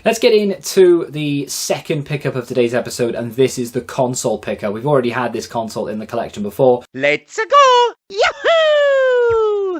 Let's get into the second pickup of today's episode, and this is the console pickup. We've already had this console in the collection before. Let's go! Yahoo!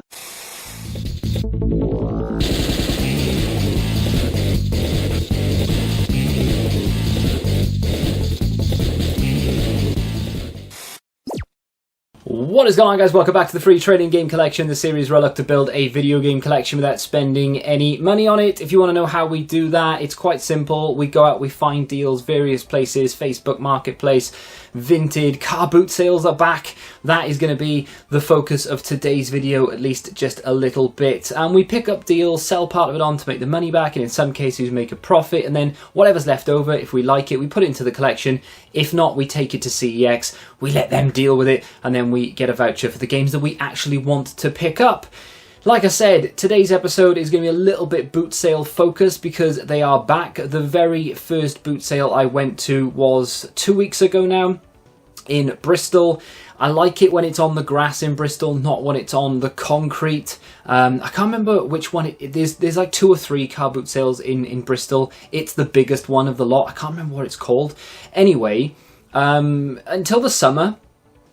What is going on, guys? Welcome back to the free trading game collection, the series where I look to build a video game collection without spending any money on it. If you want to know how we do that, it's quite simple. We go out, we find deals, various places, Facebook Marketplace, Vinted, Carboot sales are back. That is going to be the focus of today's video, at least just a little bit. And we pick up deals, sell part of it on to make the money back, and in some cases make a profit, and then whatever's left over, if we like it, we put it into the collection. If not, we take it to CEX, we let them deal with it, and then we get a voucher for the games that we actually want to pick up. Like I said, today's episode is going to be a little bit boot sale focused because they are back. The very first boot sale I went to was 2 weeks ago now in Bristol. I like it when it's on the grass in Bristol, not when it's on the concrete. I can't remember which one. There's like 2 or 3 car boot sales in Bristol. It's the biggest one of the lot. I can't remember what it's called. Anyway, until the summer,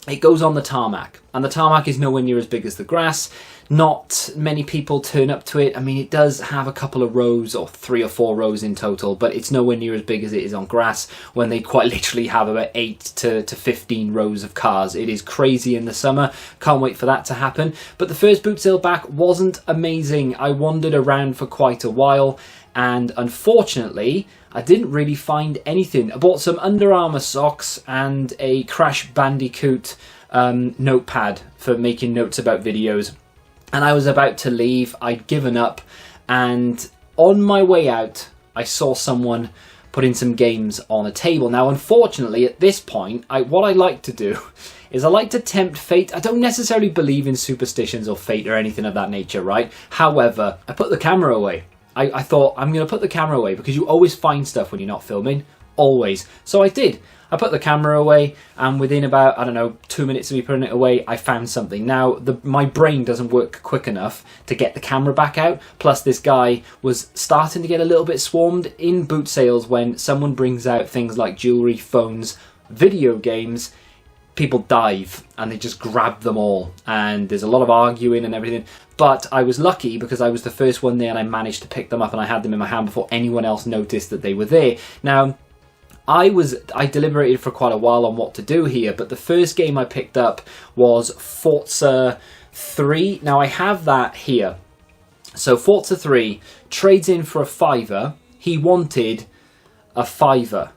it goes on the tarmac, and the tarmac is nowhere near as big as the grass. Not many people turn up to it. I mean, it does have a couple of rows, or 3 or 4 rows in total, but it's nowhere near as big as it is on grass, when they quite literally have about 8 to 15 rows of cars. It is crazy in the summer. Can't wait for that to happen. But the first boot sale back wasn't amazing. I wandered around for quite a while, and unfortunately, I didn't really find anything. I bought some Under Armour socks and a Crash Bandicoot notepad for making notes about videos. And I was about to leave. I'd given up. And on my way out, I saw someone putting some games on a table. Now, unfortunately, at this point, what I like to do is I like to tempt fate. I don't necessarily believe in superstitions or fate or anything of that nature, right? However, I put the camera away. I thought, I'm going to put the camera away because you always find stuff when you're not filming. Always. So I did. I put the camera away, and within about, 2 minutes of me putting it away, I found something. Now, my brain doesn't work quick enough to get the camera back out. Plus, this guy was starting to get a little bit swarmed in boot sales when someone brings out things like jewellery, phones, video games. People dive and they just grab them all, and there's a lot of arguing and everything. But I was lucky because I was the first one there and I managed to pick them up and I had them in my hand before anyone else noticed that they were there. Now, I deliberated for quite a while on what to do here, but the first game I picked up was Forza 3. Now, I have that here. So Forza 3 trades in for a £5. He wanted a £5.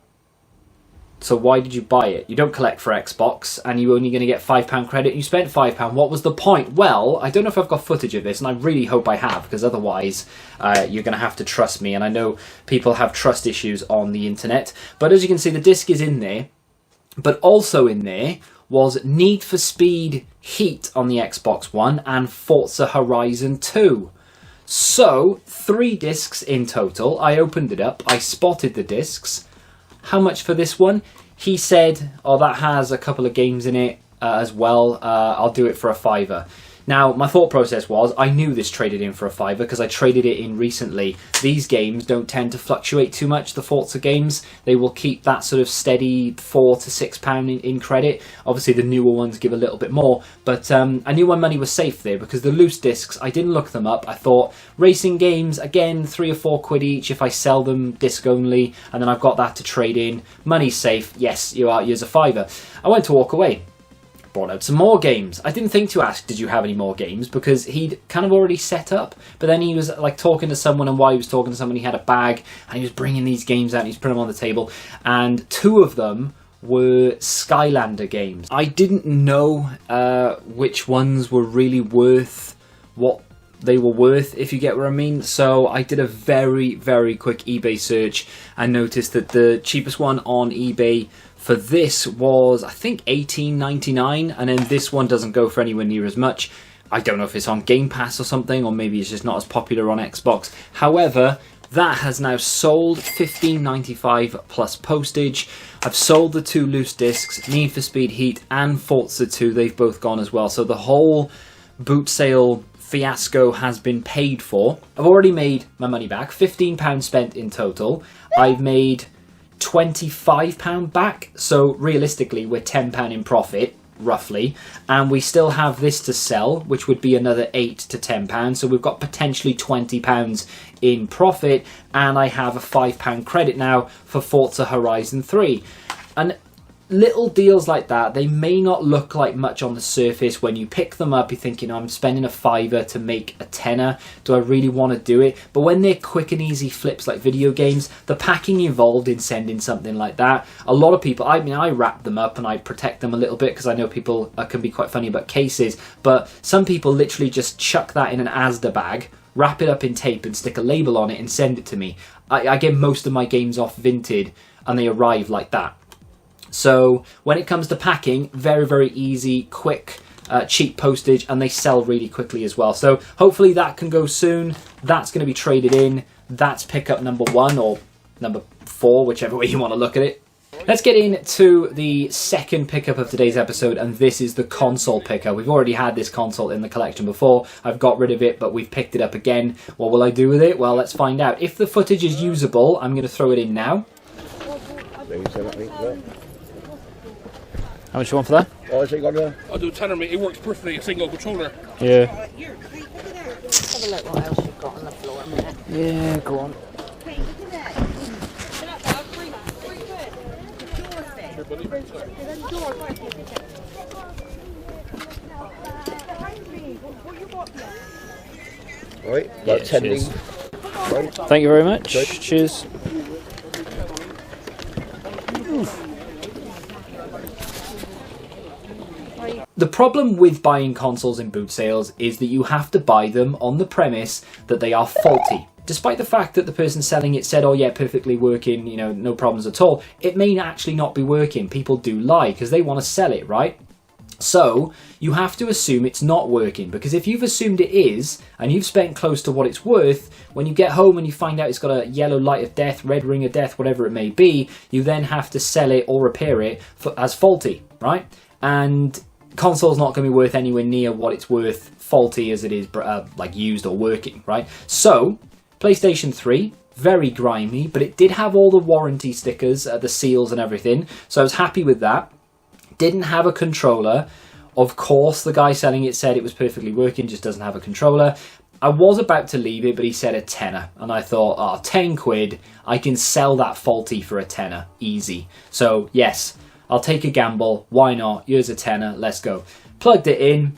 So why did you buy it? You don't collect for Xbox, and you're only going to get £5 credit. You spent £5. What was the point? Well, I don't know if I've got footage of this, and I really hope I have, because otherwise you're going to have to trust me. And I know people have trust issues on the internet. But as you can see, the disc is in there. But also in there was Need for Speed Heat on the Xbox One and Forza Horizon 2. So, 3 discs in total. I opened it up. I spotted the discs. How much for this one? He said, oh, that has a couple of games in it as well. I'll do it for a £5. Now, my thought process was, I knew this traded in for a £5 because I traded it in recently. These games don't tend to fluctuate too much, the Forza games. They will keep that sort of steady £4 to £6 in credit. Obviously, the newer ones give a little bit more, but I knew my money was safe there because the loose discs, I didn't look them up. I thought, racing games, again, 3 or 4 quid each if I sell them disc only, and then I've got that to trade in. Money's safe. Yes, here's a £5. I went to walk away. Brought out some more games. I didn't think to ask, did you have any more games? Because he'd kind of already set up. But then he was like talking to someone, and while he was talking to someone, he had a bag, and he was bringing these games out, and he's putting them on the table. And 2 of them were Skylander games. I didn't know which ones were really worth what they were worth, if you get what I mean. So I did a very, very quick eBay search and noticed that the cheapest one on eBay for this was, I think, $18.99, and then this one doesn't go for anywhere near as much. I don't know if it's on Game Pass or something, or maybe it's just not as popular on Xbox. However, that has now sold, $15.95 plus postage. I've sold the 2 loose discs, Need for Speed Heat and Forza 2. They've both gone as well. So the whole boot sale fiasco has been paid for. I've already made my money back, £15 spent in total. I've made £25 back, so realistically we're £10 in profit, roughly, and we still have this to sell, which would be another £8 to £10, so we've got potentially £20 in profit, and I have a £5 credit now for Forza Horizon 3. And little deals like that, they may not look like much on the surface. When you pick them up, you're thinking, oh, I'm spending a £5 to make a tenner. Do I really want to do it? But when they're quick and easy flips like video games, the packing involved in sending something like that, a lot of people, I mean, I wrap them up and I protect them a little bit because I know people can be quite funny about cases, but some people literally just chuck that in an Asda bag, wrap it up in tape and stick a label on it and send it to me. I get most of my games off Vinted and they arrive like that. So when it comes to packing, very, very easy, quick, cheap postage, and they sell really quickly as well. So hopefully that can go soon. That's going to be traded in. That's pickup number 1 or number 4, whichever way you want to look at it. Let's get into the second pickup of today's episode, and this is the console pickup. We've already had this console in the collection before. I've got rid of it, but we've picked it up again. What will I do with it? Well, let's find out. If the footage is usable, I'm going to throw it in now. How much you want for that? Oh, has he got a... I'll do tenner, mate. It works perfectly, a single controller. Yeah. Have a look what else you've got on the floor a minute. Yeah, go on. Right, Yeah, got 10 cheers. Right. Thank you very much. Cheers. The problem with buying consoles in boot sales is that you have to buy them on the premise that they are faulty. Despite the fact that the person selling it said, oh yeah, perfectly working, you know, no problems at all, it may actually not be working. People do lie because they want to sell it, right? So you have to assume it's not working, because if you've assumed it is and you've spent close to what it's worth, when you get home and you find out it's got a yellow light of death, red ring of death, whatever it may be, you then have to sell it or repair it as faulty, right? And console's not going to be worth anywhere near what it's worth faulty as it is like used or working, right? So PlayStation 3, very grimy, but it did have all the warranty stickers, the seals and everything, so I was happy with that. Didn't have a controller. Of course, the guy selling it said it was perfectly working, just doesn't have a controller. I was about to leave it, but he said a tenner, and I thought, oh, 10 quid, I can sell that faulty for a tenner, easy. So yes, I'll take a gamble, why not? Here's a tenner, let's go. Plugged it in,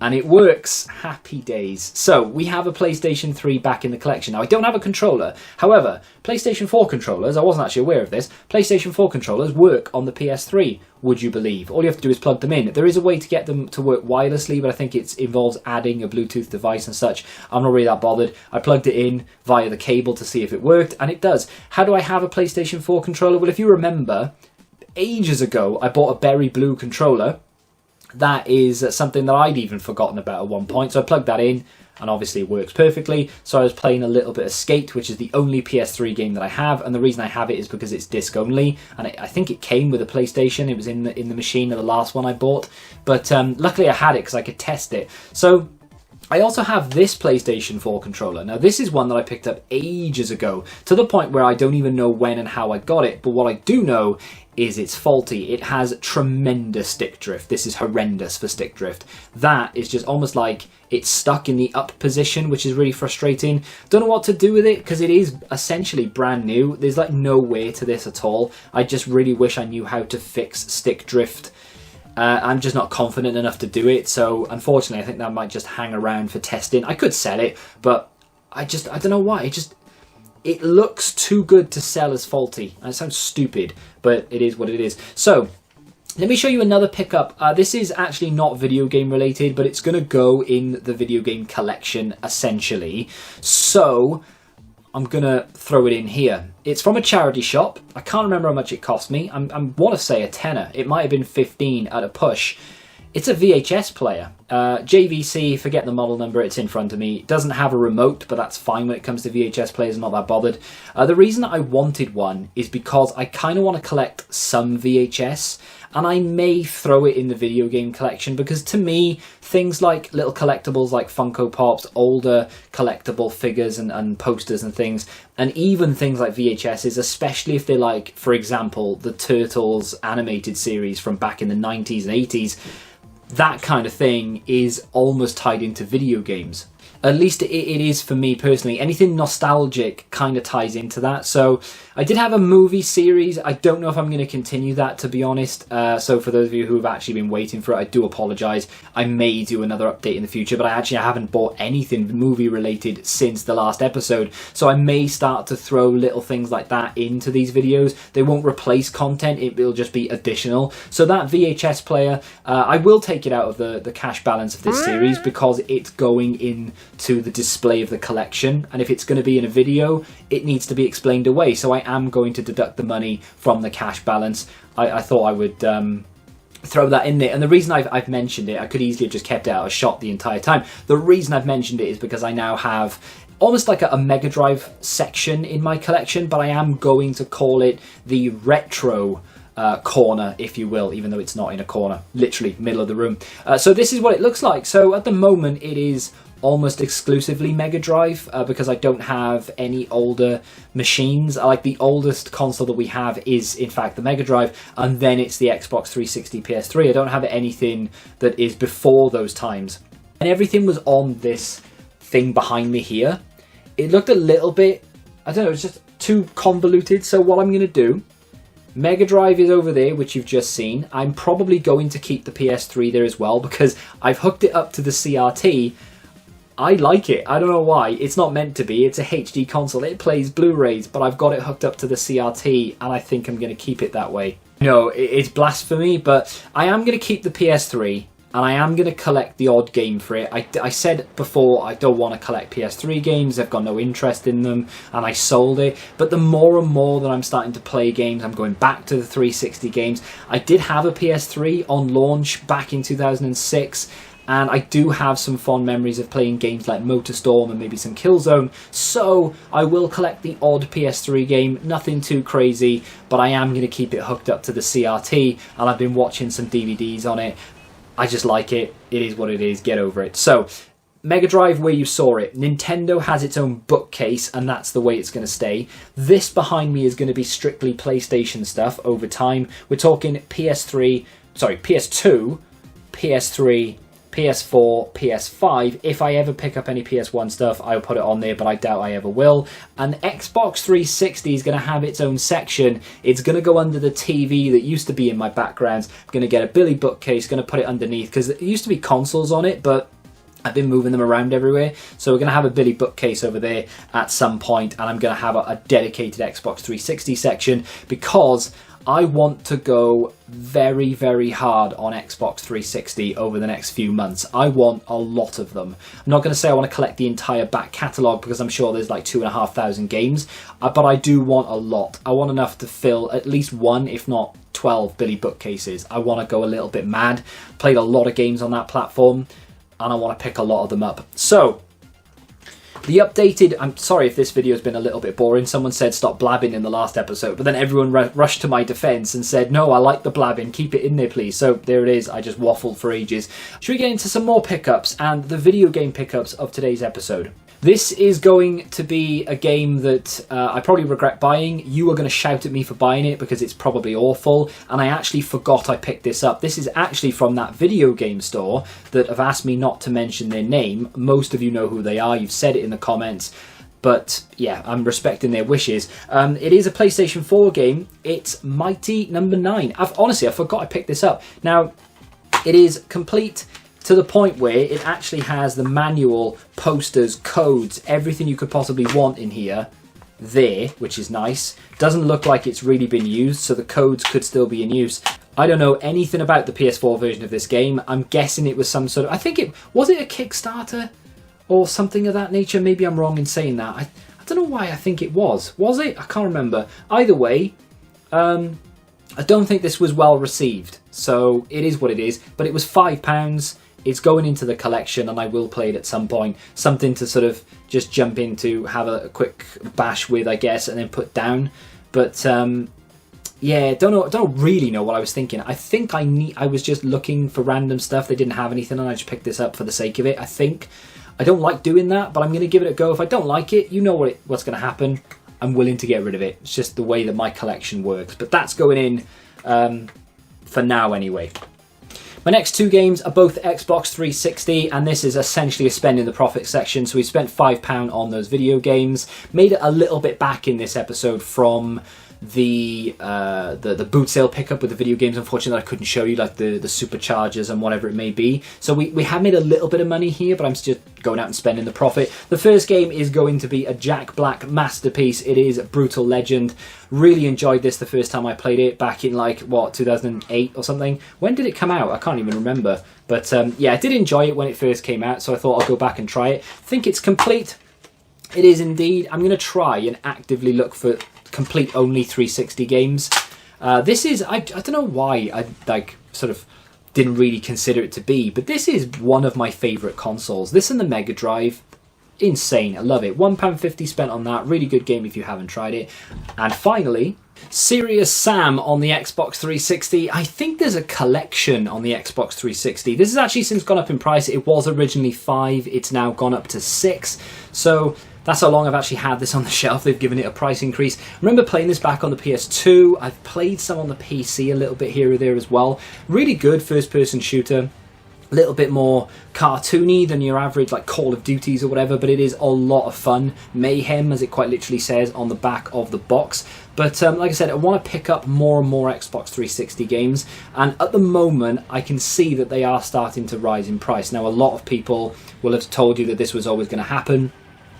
and it works. Happy days. So we have a PlayStation 3 back in the collection. Now I don't have a controller. However, PlayStation 4 controllers, I wasn't actually aware of this, PlayStation 4 controllers work on the PS3, would you believe? All you have to do is plug them in. There is a way to get them to work wirelessly, but I think it involves adding a Bluetooth device and such. I'm not really that bothered. I plugged it in via the cable to see if it worked, and it does. How do I have a PlayStation 4 controller? Well, if you remember, ages ago I bought a berry blue controller. That is something that I'd even forgotten about at one point. So I plugged that in and obviously it works perfectly. So I was playing a little bit of Skate, which is the only PS3 game that I have. And the reason I have it is because it's disc only. And I think it came with a PlayStation. It was in the machine of the last one I bought. But luckily I had it because I could test it. So I also have this PlayStation 4 controller. Now this is one that I picked up ages ago, to the point where I don't even know when and how I got it. But what I do know is it's faulty. It has tremendous stick drift. This is horrendous for stick drift. That is just almost like it's stuck in the up position, which is really frustrating. Don't know what to do with it because it is essentially brand new. There's like no way to this at all. I just really wish I knew how to fix stick drift. I'm just not confident enough to do it, so unfortunately I think that might just hang around for testing. I could sell it, but I don't know why. It looks too good to sell as faulty. And it sounds stupid, but it is what it is. So let me show you another pickup. This is actually not video game related, but it's going to go in the video game collection essentially. So I'm going to throw it in here. It's from a charity shop. I can't remember how much it cost me. I want to say a tenner. It might have been 15 at a push. It's a VHS player. JVC, forget the model number, it's in front of me. It doesn't have a remote, but that's fine when it comes to VHS players, I'm not that bothered. The reason I wanted one is because I kind of want to collect some VHS, and I may throw it in the video game collection, because to me, things like little collectibles like Funko Pops, older collectible figures and posters and things, and even things like VHSs, especially if they're like, for example, the Turtles animated series from back in the 90s and 80s, that kind of thing is almost tied into video games. At least it is for me personally. Anything nostalgic kind of ties into that. So I did have a movie series. I don't know if I'm going to continue that, to be honest. So for those of you who have actually been waiting for it, I do apologise. I may do another update in the future, but I haven't bought anything movie related since the last episode. So I may start to throw little things like that into these videos. They won't replace content. It will just be additional. So that VHS player, I will take it out of the cash balance of this series, because it's going in to the display of the collection, and if it's going to be in a video, it needs to be explained away, so I am going to deduct the money from the cash balance. I thought I would throw that in there, and the reason I've mentioned it, I could easily have just kept it out of shot the entire time. The reason I've mentioned it is because I now have almost like a Mega Drive section in my collection, but I am going to call it the retro corner, if you will, even though it's not in a corner, literally middle of the room. So this is what it looks like. So at the moment it is almost exclusively Mega Drive, because I don't have any older machines. Like, the oldest console that we have is in fact the Mega Drive, and then it's the Xbox 360, PS3. I don't have anything that is before those times, and everything was on this thing behind me here. It looked a little bit, I don't know, it's just too convoluted. So what I'm going to do, Mega Drive is over there, which you've just seen. I'm probably going to keep the PS3 there as well, because I've hooked it up to the CRT. I like it. I don't know why. It's not meant to be. It's a HD console. It plays Blu-rays, but I've got it hooked up to the CRT, and I think I'm going to keep it that way. No, it's blasphemy, but I am going to keep the PS3, and I am going to collect the odd game for it. I said before, I don't want to collect PS3 games. I've got no interest in them, and I sold it. But the more and more that I'm starting to play games, I'm going back to the 360 games. I did have a PS3 on launch back in 2006, and I do have some fond memories of playing games like MotorStorm and maybe some Killzone, so I will collect the odd PS3 game, nothing too crazy, but I am going to keep it hooked up to the CRT, and I've been watching some DVDs on it. I just like it. It is what it is. Get over it. So, Mega Drive, where you saw it. Nintendo has its own bookcase, and that's the way it's going to stay. This behind me is going to be strictly PlayStation stuff over time. We're talking PS2, PS3, PS4, PS5. If I ever pick up any PS1 stuff, I'll put it on there, but I doubt I ever will. And Xbox 360 is going to have its own section. It's going to go under the TV that used to be in my background. I'm going to get a Billy bookcase, going to put it underneath, because there used to be consoles on it, but I've been moving them around everywhere. So we're going to have a Billy bookcase over there at some point, and I'm going to have a dedicated Xbox 360 section, because I want to go very, very hard on Xbox 360 over the next few months. I want a lot of them. I'm not going to say I want to collect the entire back catalogue, because I'm sure there's like 2,500 games, but I do want a lot. I want enough to fill at least one, if not 12 Billy bookcases. I want to go a little bit mad. Played a lot of games on that platform, and I want to pick a lot of them up. So, the updated, I'm sorry if this video has been a little bit boring. Someone said stop blabbing in the last episode, but then everyone rushed to my defense and said, no, I like the blabbing, keep it in there please. So there it is, I just waffled for ages. Should we get into some more pickups and the video game pickups of today's episode? This is going to be a game that I probably regret buying. You are going to shout at me for buying it because it's probably awful, and I actually forgot I picked this up. This is actually from that video game store that have asked me not to mention their name. Most of you know who they are. You've said it in the comments. But yeah, I'm respecting their wishes. It is a PlayStation 4 game. It's Mighty Number 9. Honestly, I forgot I picked this up. Now, it is complete to the point where it actually has the manual, posters, codes, everything you could possibly want in here, there, which is nice. Doesn't look like it's really been used, so the codes could still be in use. I don't know anything about the PS4 version of this game. I'm guessing it was some sort of, was it a Kickstarter or something of that nature? Maybe I'm wrong in saying that. I don't know why I think it was. Was it? I can't remember. Either way, I don't think this was well received, so it is what it is, but it was £5. It's going into the collection and I will play it at some point. Something to sort of just jump into, have a quick bash with, I guess, and then put down. But yeah, don't really know what I was thinking. I think I was just looking for random stuff. They didn't have anything and I just picked this up for the sake of it, I think. I don't like doing that, but I'm going to give it a go. If I don't like it, you know what's going to happen. I'm willing to get rid of it. It's just the way that my collection works. But that's going in for now anyway. My next two games are both Xbox 360, and this is essentially a spending the profit section. So we spent £5 on those video games. Made it a little bit back in this episode from the boot sale pickup with the video games. Unfortunately, I couldn't show you, like the superchargers and whatever it may be. So we have made a little bit of money here, but I'm just going out and spending the profit. The first game is going to be a Jack Black masterpiece. It is Brutal Legend. Really enjoyed this the first time I played it back in, like, what, 2008 or something? When did it come out? I can't even remember. But yeah, I did enjoy it when it first came out, so I thought I'll go back and try it. Think it's complete. It is indeed. I'm going to try and actively look for complete only 360 games. This is, I don't know why I like sort of didn't really consider it to be, but this is one of my favourite consoles. This and the Mega Drive, insane. I love it. £1.50 spent on that. Really good game if you haven't tried it. And finally, Serious Sam on the Xbox 360. I think there's a collection on the Xbox 360. This has actually since gone up in price. It was originally £5. It's now gone up to £6. So that's how long I've actually had this on the shelf. They've given it a price increase. I remember playing this back on the PS2. I've played some on the PC a little bit here or there as well. Really good first-person shooter. A little bit more cartoony than your average like Call of Duties or whatever, but it is a lot of fun. Mayhem, as it quite literally says on the back of the box. But like I said, I want to pick up more and more Xbox 360 games, and at the moment I can see that they are starting to rise in price. Now, a lot of people will have told you that this was always going to happen,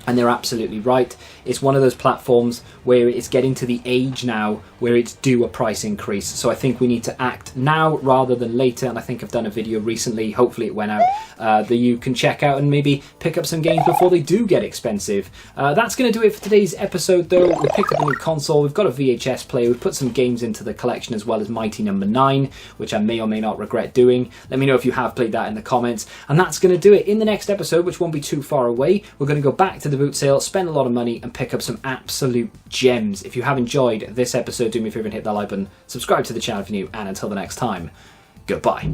and they're absolutely right. It's one of those platforms where it's getting to the age now where it's due a price increase. So I think we need to act now rather than later. And I think I've done a video recently, hopefully it went out, that you can check out and maybe pick up some games before they do get expensive. That's going to do it for today's episode though. We picked up a new console, we've got a VHS player, we've put some games into the collection as well as Mighty Number 9, which I may or may not regret doing. Let me know if you have played that in the comments. And that's going to do it. In the next episode, which won't be too far away, we're going to go back to the boot sale, spend a lot of money and pick up some absolute gems. If you have enjoyed this episode, do me a favour and hit that like button, subscribe to the channel if you're new, and until the next time, goodbye.